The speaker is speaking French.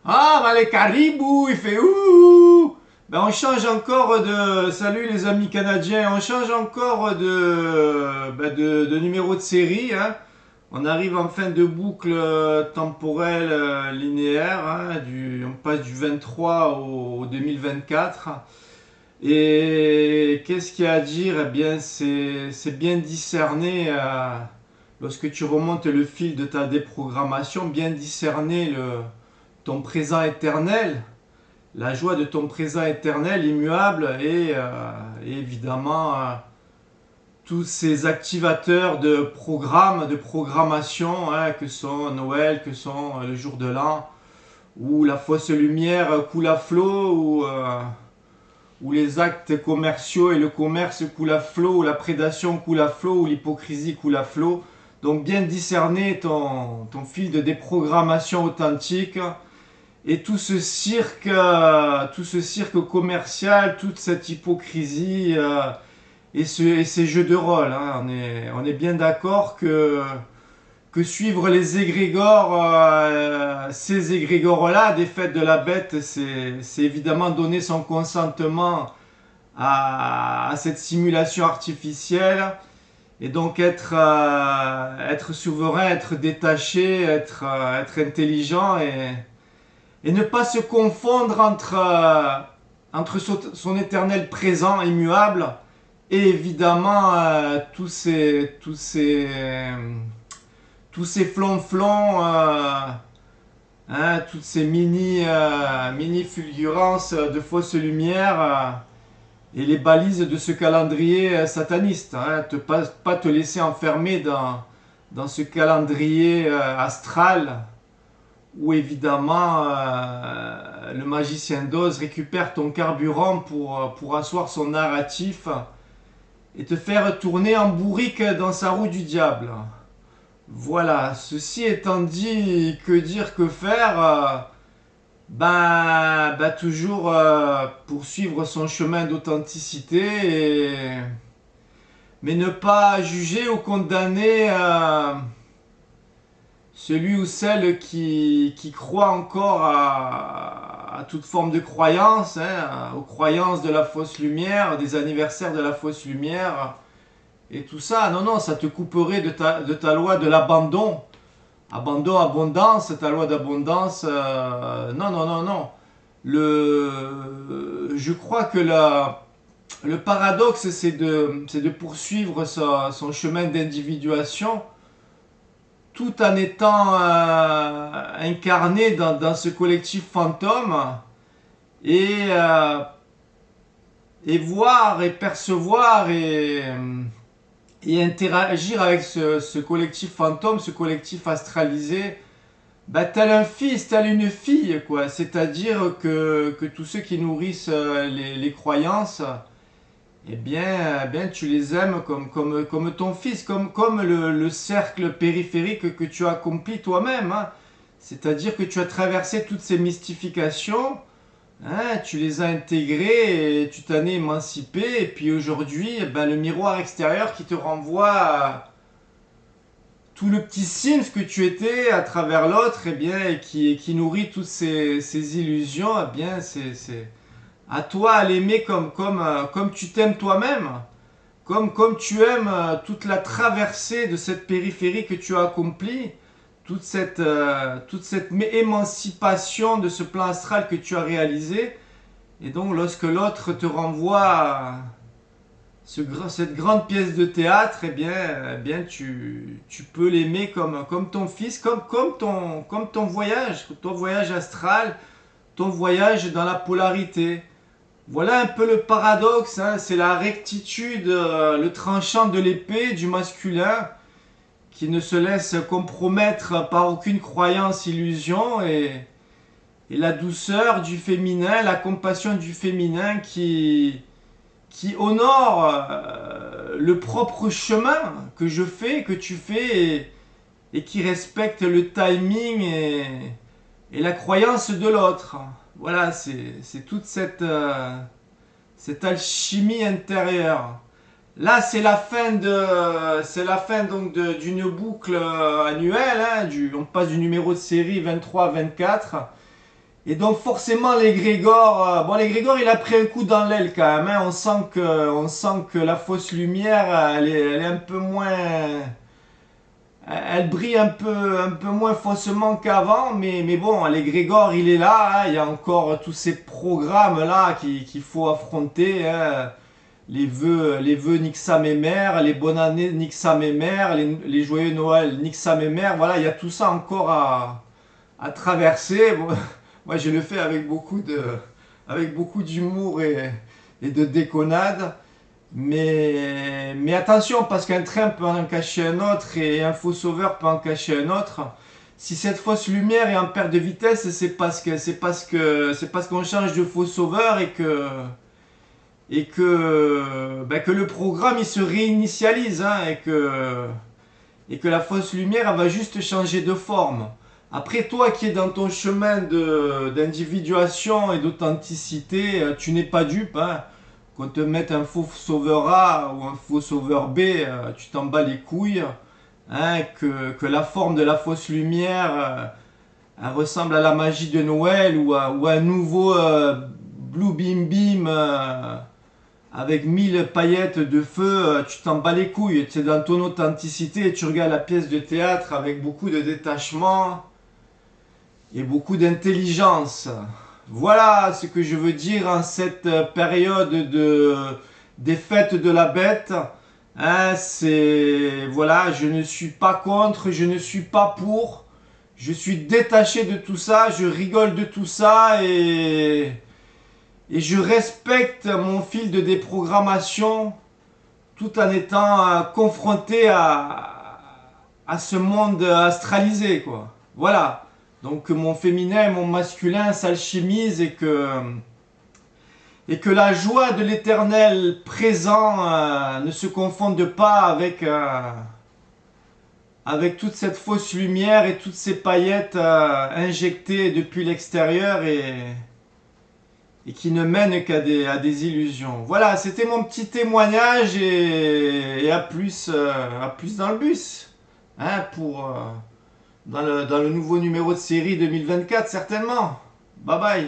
Ah, bah les caribous, il fait ouh. Ben on change encore de... Salut les amis canadiens, on change encore de numéro de série, hein. On arrive en fin de boucle temporelle linéaire, hein, on passe du 23 au 2024. Et qu'est-ce qu'il y a à dire? Eh bien, c'est bien discerner, lorsque tu remontes le fil de ta déprogrammation, bien discerner ton présent éternel, la joie de ton présent éternel immuable et évidemment tous ces activateurs de programmes, de programmation, hein, que sont Noël, que sont le jour de l'an, où la fausse lumière coule à flot, où les actes commerciaux et le commerce coulent à flot, où la prédation coule à flot, où l'hypocrisie coule à flot. Donc bien discerner ton fil de déprogrammation authentique et tout ce cirque commercial, toute cette hypocrisie et ces jeux de rôle, hein. On est bien d'accord que suivre les égrégores, ces égrégores-là, des fêtes de la bête, c'est évidemment donner son consentement à cette simulation artificielle. Et donc être souverain, être détaché, être intelligent et ne pas se confondre entre son éternel présent immuable et évidemment tous ces flonflons, hein, toutes ces mini fulgurances de fausses lumières et les balises de ce calendrier sataniste. Hein, pas te laisser enfermer dans ce calendrier astral où évidemment le magicien d'Oz récupère ton carburant pour asseoir son narratif et te faire tourner en bourrique dans sa roue du diable. Voilà, ceci étant dit, que dire, que faire toujours poursuivre son chemin d'authenticité, mais ne pas juger ou condamner celui ou celle qui croit encore à toute forme de croyance, hein, aux croyances de la fausse lumière, des anniversaires de la fausse lumière, et tout ça. Non, non, ça te couperait de ta loi de l'abandon. Abandon, abondance, ta loi d'abondance. Non, non, non, non. Je crois que le paradoxe, c'est de poursuivre son chemin d'individuation tout en étant incarné dans ce collectif fantôme et, euh, et voir et percevoir et interagir avec ce collectif fantôme, ce collectif astralisé, bah, tel un fils, tel une fille, quoi. C'est-à-dire que tous ceux qui nourrissent les croyances, tu les aimes comme ton fils, comme le cercle périphérique que tu as accompli toi-même, hein. C'est-à-dire que tu as traversé toutes ces mystifications, hein, tu les as intégrées et tu t'en es émancipé. Et puis aujourd'hui, le miroir extérieur qui te renvoie à tout le petit signe que tu étais à travers l'autre, et qui nourrit toutes ces illusions, c'est à toi à l'aimer comme tu t'aimes toi-même, comme tu aimes toute la traversée de cette périphérie que tu as accomplie, toute cette émancipation de ce plan astral que tu as réalisé. Et donc lorsque l'autre te renvoie cette grande pièce de théâtre, tu peux l'aimer comme ton fils, comme ton voyage astral, ton voyage dans la polarité. Voilà un peu le paradoxe, hein, c'est la rectitude, le tranchant de l'épée du masculin qui ne se laisse compromettre par aucune croyance, illusion, et la douceur du féminin, la compassion du féminin qui honore le propre chemin que je fais, que tu fais, et qui respecte le timing et la croyance de l'autre. Voilà, c'est toute cette alchimie intérieure. Là, c'est la fin donc d'une boucle annuelle, hein, on passe du numéro de série 23 à 24. Et donc forcément l'égrégore, bon l'égrégore il a pris un coup dans l'aile quand même, hein. On sent que la fausse lumière, elle est un peu moins, elle brille un peu moins faussement qu'avant, mais bon, l'égrégore il est là, hein. Il y a encore tous ces programmes là qu'il faut affronter, hein. Les vœux nique sa mémère, les bonnes années nique sa mémère, les joyeux Noël nique sa mémère, voilà, il y a tout ça encore à traverser. Bon, moi, je le fais avec beaucoup d'humour et de déconnade. Mais attention, parce qu'un train peut en cacher un autre et un faux sauveur peut en cacher un autre. Si cette fausse lumière est en perte de vitesse, c'est parce qu'on change de faux sauveur et que le programme il se réinitialise, hein, et que la fausse lumière elle va juste changer de forme. Après, toi qui es dans ton chemin d'individuation et d'authenticité, tu n'es pas dupe, hein. Qu'on te mette un faux sauveur A ou un faux sauveur B, tu t'en bats les couilles, hein. Que la forme de la fausse lumière, elle ressemble à la magie de Noël ou à un nouveau Blue Beam Beam avec 1000 paillettes de feu, tu t'en bats les couilles. Tu es dans ton authenticité et tu regardes la pièce de théâtre avec beaucoup de détachement et beaucoup d'intelligence. Voilà ce que je veux dire en cette période des fêtes de la bête. Hein, voilà, je ne suis pas contre, je ne suis pas pour. Je suis détaché de tout ça, je rigole de tout ça et je respecte mon fil de déprogrammation tout en étant confronté à ce monde astralisé, quoi. Voilà. Donc mon féminin et mon masculin s'alchimisent et que la joie de l'éternel présent ne se confonde pas avec toute cette fausse lumière et toutes ces paillettes injectées depuis l'extérieur et qui ne mènent à des illusions. Voilà, c'était mon petit témoignage et à plus dans le bus, hein, dans le nouveau numéro de série 2024 certainement. Bye bye.